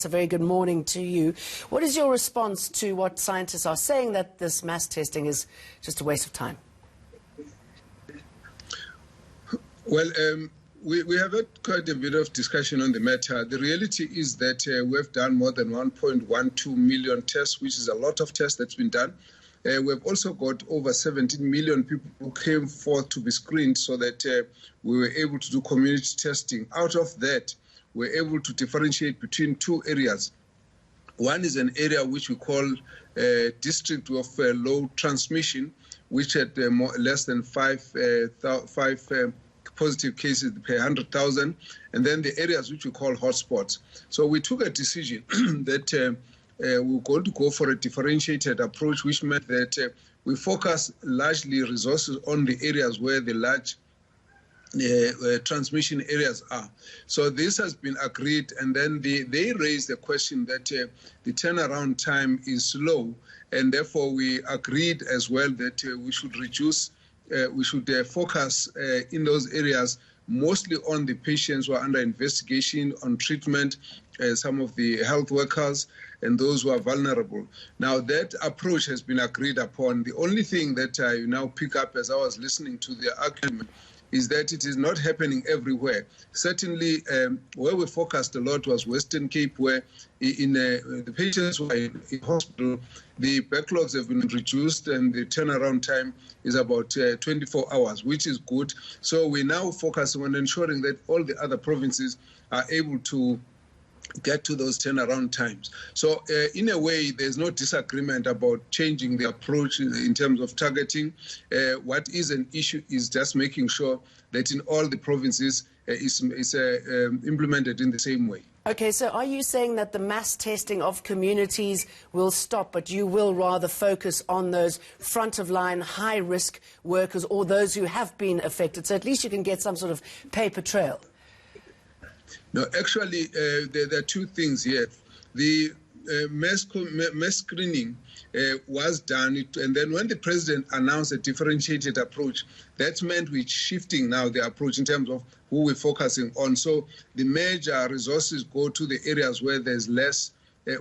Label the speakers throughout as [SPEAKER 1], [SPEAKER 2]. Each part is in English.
[SPEAKER 1] A very good morning to you. What is your response to what scientists are saying, that this mass testing is just a waste of time?
[SPEAKER 2] Well, we have had quite a bit of discussion on the matter. The reality is that we've done more than 1.12 million tests, which is a lot of tests that's been done. We've also got over 17 million people who came forth to be screened so that we were able to do community testing. Out of that, we're able to differentiate between two areas. One is an area which we call district of low transmission, which had less than five positive cases per 100,000, and then the areas which we call hotspots. So we took a decision that we're going to go for a differentiated approach, which meant that we focus largely resources on the areas where the large transmission areas are. So this has been agreed, and then they raised the question that the turnaround time is slow, and therefore we agreed as well that we should reduce, we should focus in those areas mostly on the patients who are under investigation, on treatment, some of the health workers, and those who are vulnerable. Now, that approach has been agreed upon. The only thing that I now pick up as I was listening to the argument is that it is not happening everywhere. Certainly, where we focused a lot was Western Cape, where in the patients who are in hospital, the backlogs have been reduced and the turnaround time is about 24 hours, which is good. So we now focus on ensuring that all the other provinces are able to get to those turnaround times. So in a way, there's no disagreement about changing the approach in terms of targeting. What is an issue is just making sure that in all the provinces is implemented in the same way.
[SPEAKER 1] Okay, so are you saying that the mass testing of communities will stop, but you will rather focus on those front-of-line, high-risk workers or those who have been affected, so at least you can get some sort of paper trail?
[SPEAKER 2] No, actually, there are two things here. The mass screening was done, and then when the president announced a differentiated approach, that meant we're shifting now the approach in terms of who we're focusing on. So the major resources go to the areas where there's less,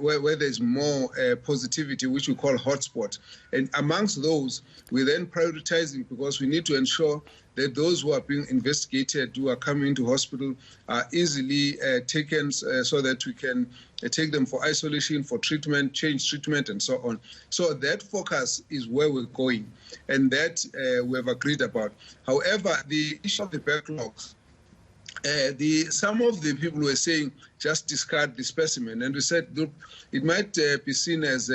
[SPEAKER 2] where there's more positivity, which we call hotspot. And amongst those, we're then prioritizing because we need to ensure that those who are being investigated, who are coming into hospital, are easily taken so that we can take them for isolation, for treatment, change treatment, and so on. So that focus is where we're going, and that we have agreed about. However, the issue of the backlogs, some of the people were saying just discard the specimen, and we said, look, it might be seen as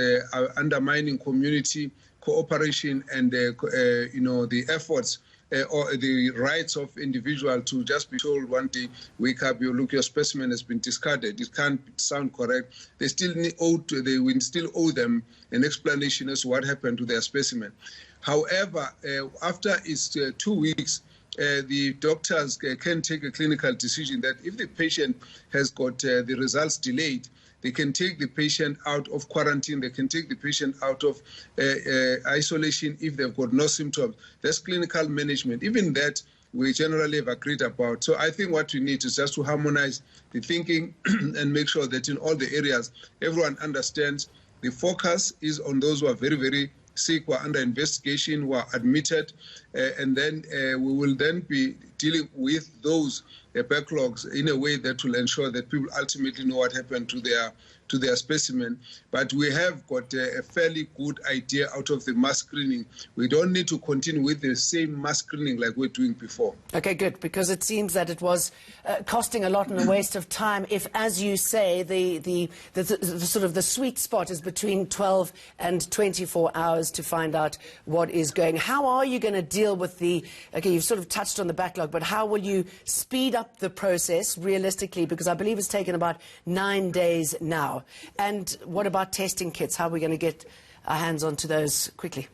[SPEAKER 2] undermining community cooperation and the efforts or the rights of individual to just be told one day, wake up, your specimen has been discarded. It can't sound correct. They will still owe them an explanation as to what happened to their specimen. However, after it's 2 weeks, the doctors can take a clinical decision that if the patient has got the results delayed, they can take the patient out of quarantine. They can take the patient out of isolation if they've got no symptoms. That's clinical management. Even that we generally have agreed about. So I think what we need is just to harmonize the thinking and make sure that in all the areas, everyone understands the focus is on those who are very, very sick, who are under investigation, who are admitted, and then we will then be dealing with those backlogs in a way that will ensure that people ultimately know what happened to their specimen. But we have got a fairly good idea out of the mass screening. We don't need to continue with the same mass screening like we're doing before.
[SPEAKER 1] Okay, good, because it seems that it was costing a lot and a waste of time if, as you say, the sort of the sweet spot is between 12 and 24 hours to find out what is going. How are you going to deal with okay, you've sort of touched on the backlog, but how will you speed up the process realistically? Because I believe it's taken about 9 days now. And what about testing kits? How are we going to get our hands onto those quickly?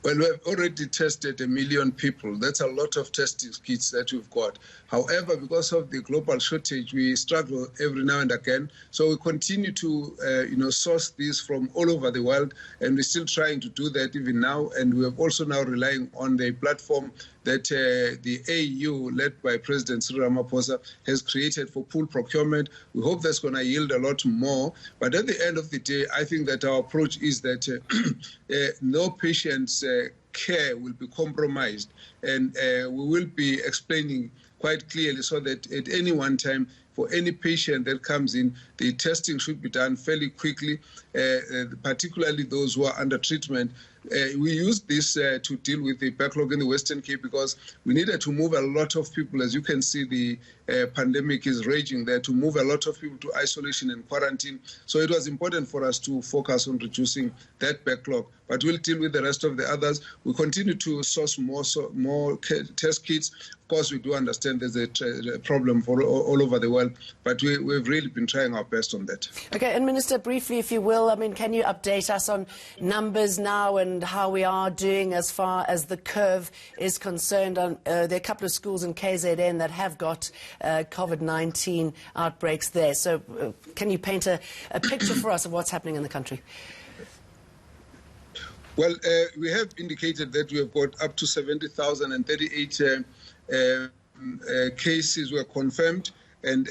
[SPEAKER 2] Well, we have already tested 1 million people. That's a lot of testing kits that we've got. However, because of the global shortage, we struggle every now and again. So we continue to, source these from all over the world, and we're still trying to do that even now. And we are also now relying on the platform that the AU, led by President Cyril Ramaphosa, has created for pool procurement. We hope that's going to yield a lot more. But at the end of the day, I think that our approach is that no patient's care will be compromised. And we will be explaining quite clearly so that at any one time, for any patient that comes in, the testing should be done fairly quickly, particularly those who are under treatment. We used this to deal with the backlog in the Western Cape because we needed to move a lot of people. As you can see, the pandemic is raging there, to move a lot of people to isolation and quarantine. So it was important for us to focus on reducing that backlog. But we'll deal with the rest of the others. We continue to source more test kits. Of course, we do understand there's a problem for all over the world, but we've really been trying our best on that.
[SPEAKER 1] Okay, and Minister, briefly, if you will, can you update us on numbers now and how we are doing as far as the curve is concerned? There are a couple of schools in KZN that have got COVID-19 outbreaks there. So can you paint a picture for us of what's happening in the country?
[SPEAKER 2] Well, we have indicated that we have got up to 70,038 cases were confirmed. And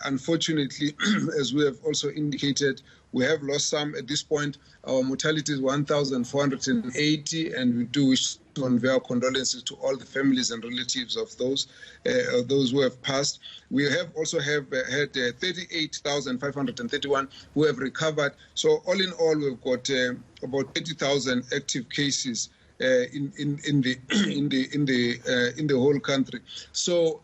[SPEAKER 2] unfortunately, as we have also indicated, we have lost some. At this point, our mortality is 1,480, and we do wish to convey our condolences to all the families and relatives of those who have passed. We have also had 38,531 who have recovered. So all in all, we've got about 30,000 active cases in the whole country. So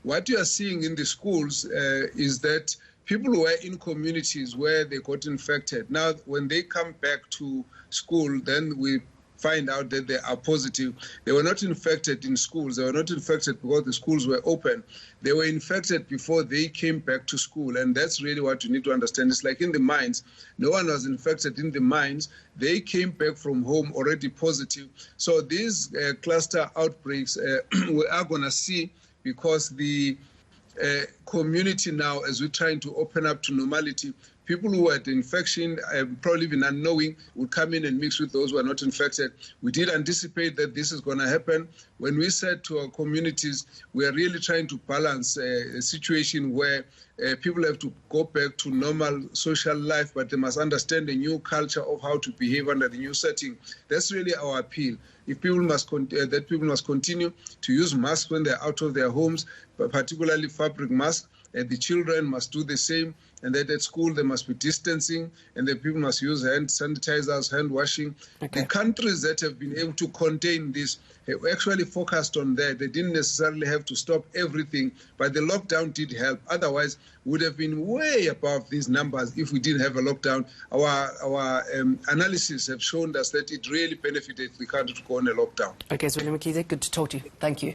[SPEAKER 2] what you are seeing in the schools is that people who were in communities where they got infected, now when they come back to school, then we find out that they are positive. They were not infected in schools. They were not infected because the schools were open. They were infected before they came back to school. And that's really what you need to understand. It's like in the mines. No one was infected in the mines. They came back from home already positive. So these cluster outbreaks we are going to see because the community now, as we're trying to open up to normality, people who had infection, probably even unknowing, would come in and mix with those who are not infected. We did anticipate that this is going to happen. When we said to our communities, we are really trying to balance a situation where people have to go back to normal social life, but they must understand the new culture of how to behave under the new setting. That's really our appeal. If people must continue to use masks when they're out of their homes, particularly fabric masks, and the children must do the same, and that at school there must be distancing, and the people must use hand sanitizers, hand washing. Okay. The countries that have been able to contain this have actually focused on that. They didn't necessarily have to stop everything, but the lockdown did help. Otherwise, we would have been way above these numbers if we didn't have a lockdown. Our analysis have shown us that it really benefited the country to go on a lockdown.
[SPEAKER 1] Okay, so William Mkhize, good to talk to you. Thank you.